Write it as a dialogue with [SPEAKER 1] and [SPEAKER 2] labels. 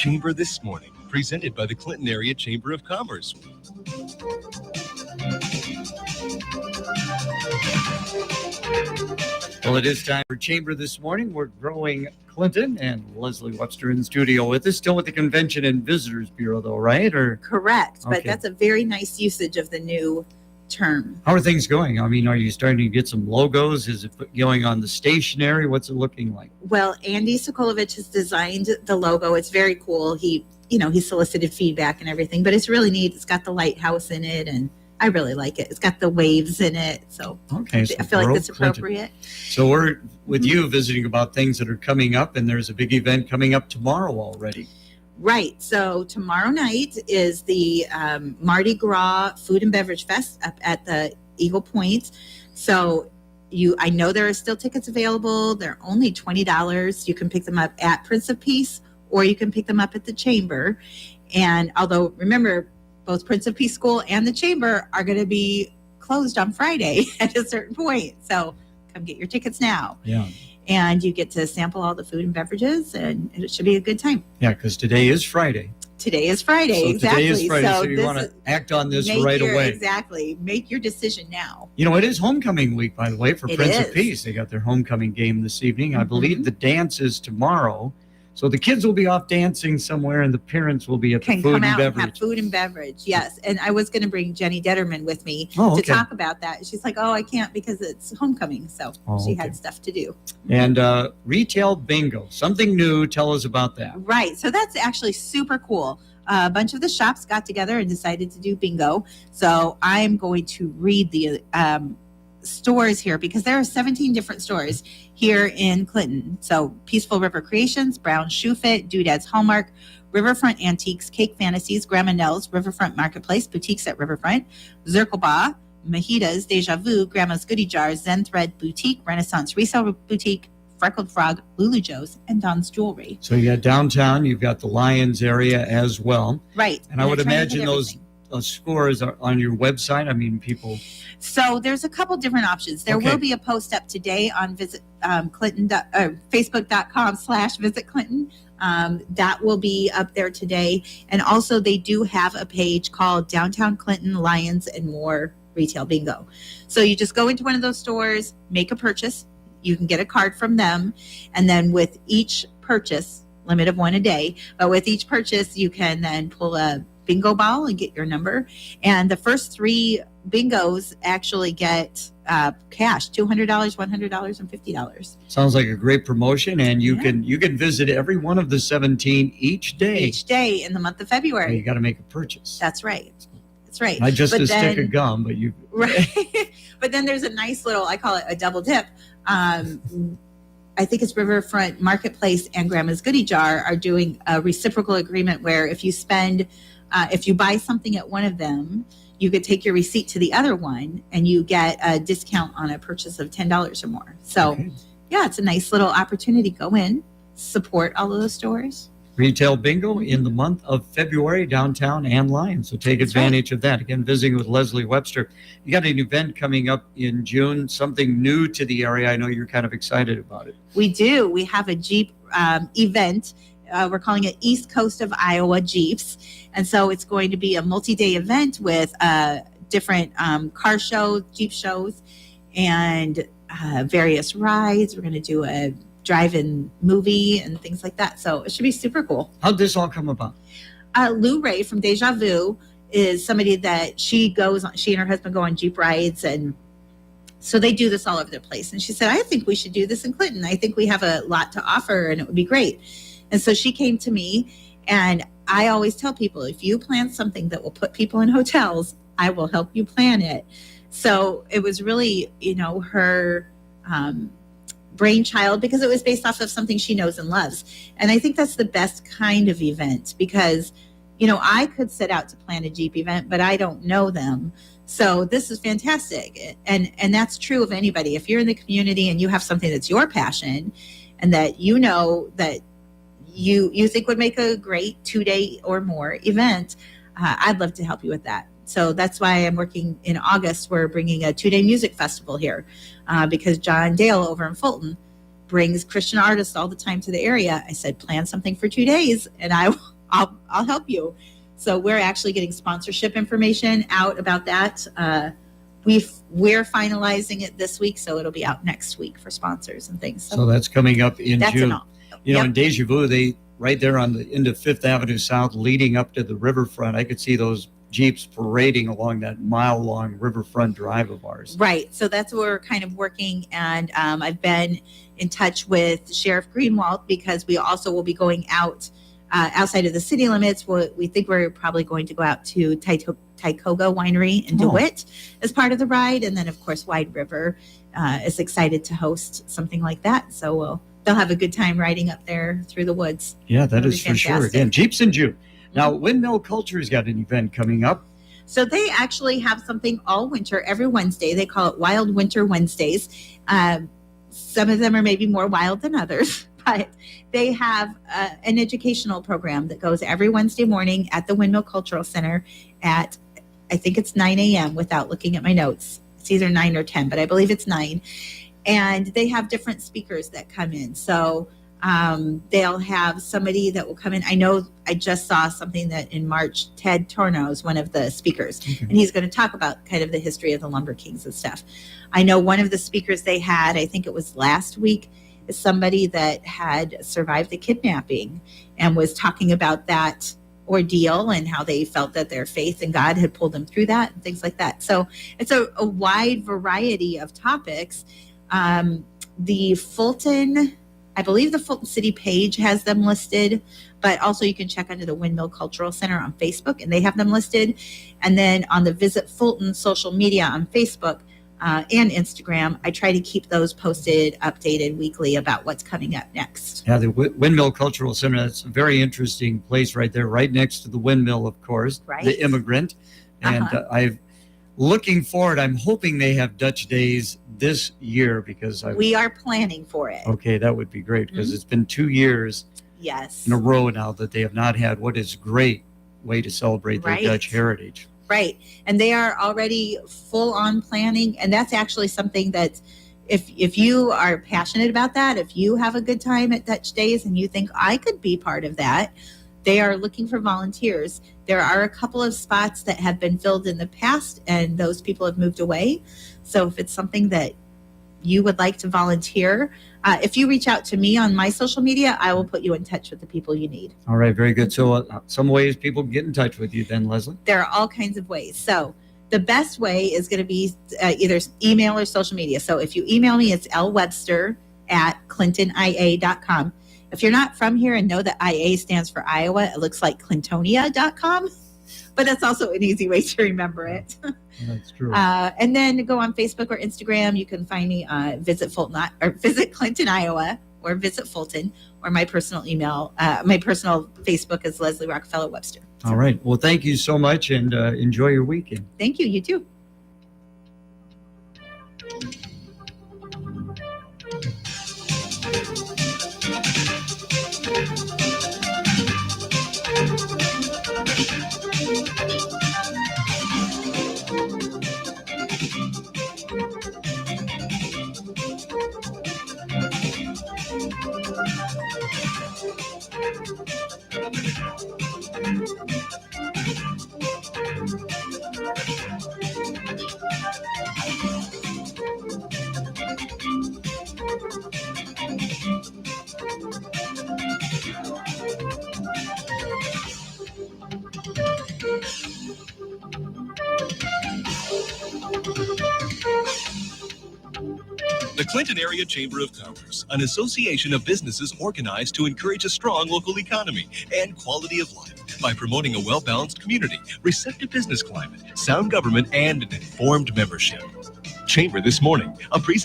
[SPEAKER 1] Chamber This Morning, presented by the Clinton Area Chamber of Commerce.
[SPEAKER 2] Well, it is time for Chamber This Morning. We're growing Clinton, and Lesley Webster in the studio with us. Still with the Convention and Visitors Bureau, though, right? Or
[SPEAKER 3] correct,
[SPEAKER 2] okay.
[SPEAKER 3] But that's a very nice usage of the new term.
[SPEAKER 2] How are things going? I mean, are you starting to get some logos? Is it going on the stationery? What's it looking like?
[SPEAKER 3] Well, Andy Sokolovich has designed the logo. It's very cool. He solicited feedback and everything, but it's really neat. It's got the lighthouse in it, and I really like it. It's got the waves in it, so
[SPEAKER 2] okay,
[SPEAKER 3] I feel like that's appropriate.
[SPEAKER 2] So we're with you visiting about things that are coming up, and there's a big event coming up tomorrow already.
[SPEAKER 3] Right. So tomorrow night is the Mardi Gras Food and Beverage Fest up at the Eagle Point. So I know there are still tickets available. They're only $20. You can pick them up at Prince of Peace, or you can pick them up at the Chamber. And although, remember, both Prince of Peace School and the Chamber are going to be closed on Friday at a certain point. So come get your tickets now.
[SPEAKER 2] Yeah.
[SPEAKER 3] And you get to sample all the food and beverages, and it should be a good time.
[SPEAKER 2] Yeah, because today is Friday.
[SPEAKER 3] Today is Friday,
[SPEAKER 2] so
[SPEAKER 3] exactly.
[SPEAKER 2] Today is Friday, so you want to act on this right away.
[SPEAKER 3] Exactly. Make your decision now.
[SPEAKER 2] You know, it is homecoming week, by the way, for Prince
[SPEAKER 3] of
[SPEAKER 2] Peace. They got their homecoming game this evening. I believe the dance is tomorrow. So the kids will be off dancing somewhere, and the parents will be at the food and beverage.
[SPEAKER 3] And have food and beverage, yes. And I was going to bring Jenny Detterman with me to talk about that. She's like, I can't because it's homecoming. So she had stuff to do.
[SPEAKER 2] And retail bingo, something new. Tell us about that.
[SPEAKER 3] Right. So that's actually super cool. A bunch of the shops got together and decided to do bingo. So I'm going to read the stores here because there are 17 different stores here in Clinton. So Peaceful River Creations, Brown Shoe Fit, Doodad's Hallmark, Riverfront Antiques, Cake Fantasies, Grandma Nell's, Riverfront Marketplace, Boutiques at Riverfront, Zirkelba, Mahida's, Deja Vu, Grandma's Goodie Jars, Zen Thread Boutique, Renaissance Resale Boutique, Freckled Frog, Lulu Joe's, and Don's Jewelry.
[SPEAKER 2] So you got downtown, you've got the Lions area as well.
[SPEAKER 3] Right.
[SPEAKER 2] And I would imagine those scores are on your website. I mean, people.
[SPEAKER 3] So there's a couple different options. There will be a post up today on Facebook.com/Visit Clinton. That will be up there today. And also they do have a page called Downtown Clinton Lions and More Retail Bingo. So you just go into one of those stores, make a purchase. You can get a card from them. And then with each purchase, limit of one a day, but with each purchase, you can then pull a bingo ball and get your number. And the first 3 bingos actually get cash, $200, $100, and $50.
[SPEAKER 2] Sounds like a great promotion, and you can visit every one of the 17 each day
[SPEAKER 3] in the month of February.
[SPEAKER 2] Well, you got to make a purchase.
[SPEAKER 3] That's right.
[SPEAKER 2] Not just a stick of gum, but you
[SPEAKER 3] right. But then there's a nice little, I call it a double dip. I think it's Riverfront Marketplace and Grandma's Goodie Jar are doing a reciprocal agreement where if you buy something at one of them, you could take your receipt to the other one and you get a discount on a purchase of $10 or more. So it's a nice little opportunity. Go in, support all of those stores.
[SPEAKER 2] Retail bingo in the month of February, downtown and Lions. So take advantage of that. Again, visiting with Lesley Webster. You got an event coming up in June, something new to the area. I know you're kind of excited about it.
[SPEAKER 3] We do. We have a Jeep event. We're calling it East Coast of Iowa Jeeps. And so it's going to be a multi-day event with different car shows, Jeep shows, and various rides. We're going to do a drive-in movie and things like that. So it should be super cool.
[SPEAKER 2] How'd this all come about?
[SPEAKER 3] Lou Ray from Deja Vu is somebody that she and her husband go on Jeep rides, and so they do this all over the place. And she said, I think we should do this in Clinton. I think we have a lot to offer and it would be great. And so she came to me, and I always tell people, if you plan something that will put people in hotels, I will help you plan it. So it was really, her brainchild because it was based off of something she knows and loves. And I think that's the best kind of event because, I could set out to plan a Jeep event, but I don't know them. So this is fantastic. And that's true of anybody. If you're in the community and you have something that's your passion and that that you think would make a great 2-day or more event, I'd love to help you with that. So that's why I'm working in August. We're bringing a 2-day music festival here because John Dale over in Fulton brings Christian artists all the time to the area. I said, plan something for 2 days and I I'll help you. So we're actually getting sponsorship information out about that. We're finalizing it this week, so it'll be out next week for sponsors and things.
[SPEAKER 2] So that's coming up in
[SPEAKER 3] that's
[SPEAKER 2] June. You know,
[SPEAKER 3] Yep.
[SPEAKER 2] in Deja Vu, they right there on the end of Fifth Avenue South, leading up to the riverfront. I could see those Jeeps parading along that mile-long riverfront drive of ours.
[SPEAKER 3] Right. So that's where we're kind of working. And I've been in touch with Sheriff Greenwald because we also will be going out outside of the city limits. We think we're probably going to go out to Tioga Winery in DeWitt as part of the ride. And then, of course, Wide River is excited to host something like that. So they'll have a good time riding up there through the woods.
[SPEAKER 2] Yeah, that
[SPEAKER 3] It'll
[SPEAKER 2] is
[SPEAKER 3] be
[SPEAKER 2] for sure.
[SPEAKER 3] fantastic.
[SPEAKER 2] Again, Jeeps in June. Now, Windmill Culture's got an event coming up.
[SPEAKER 3] So they actually have something all winter, every Wednesday. They call it Wild Winter Wednesdays. Some of them are maybe more wild than others, but they have an educational program that goes every Wednesday morning at the Windmill Cultural Center at, I think it's 9 a.m. without looking at my notes. It's either 9 or 10, but I believe it's 9. And they have different speakers that come in. So they'll have somebody that will come in. I know I just saw something that in March, Ted Torno is one of the speakers, and he's going to talk about kind of the history of the Lumber Kings and stuff. I know one of the speakers they had, I think it was last week, is somebody that had survived the kidnapping and was talking about that ordeal and how they felt that their faith in God had pulled them through that and things like that. So it's a wide variety of topics. The Fulton, I believe the Fulton City page has them listed, but also you can check under the Windmill Cultural Center on Facebook, and they have them listed. And then on the Visit Fulton social media on Facebook and Instagram, I try to keep those posted, updated weekly about what's coming up next.
[SPEAKER 2] Yeah, the Windmill Cultural Center, that's a very interesting place right there, right next to the windmill, of course,
[SPEAKER 3] Right.
[SPEAKER 2] the Immigrant. And I'm looking forward. I'm hoping they have Dutch Days this year because
[SPEAKER 3] we are planning for it.
[SPEAKER 2] Okay, that would be great because it's been 2 years
[SPEAKER 3] Yes.
[SPEAKER 2] in a row now that they have not had what is great way to celebrate their
[SPEAKER 3] Right.
[SPEAKER 2] Dutch heritage.
[SPEAKER 3] Right. And they are already full on planning. And that's actually something that if you are passionate about that, if you have a good time at Dutch Days and you think I could be part of that, they are looking for volunteers. There are a couple of spots that have been filled in the past and those people have moved away. So if it's something that you would like to volunteer, if you reach out to me on my social media, I will put you in touch with the people you need.
[SPEAKER 2] All right, very good. So some ways people can get in touch with you then, Lesley?
[SPEAKER 3] There are all kinds of ways. So the best way is going to be either email or social media. So if you email me, it's lwebster@clintonia.com. If you're not from here and know that IA stands for Iowa, it looks like clintonia.com, but that's also an easy way to remember it.
[SPEAKER 2] That's true.
[SPEAKER 3] And then go on Facebook or Instagram. You can find me visit Fulton or visit Clinton, Iowa, or visit Fulton, or my personal email. My personal Facebook is Lesley Rockefeller Webster.
[SPEAKER 2] All right. Well, thank you so much and enjoy your weekend.
[SPEAKER 3] Thank you. You too.
[SPEAKER 1] The Clinton Area Chamber of Commerce, an association of businesses organized to encourage a strong local economy and quality of life by promoting a well-balanced community, receptive business climate, sound government, and an informed membership. Chamber this morning, a presentation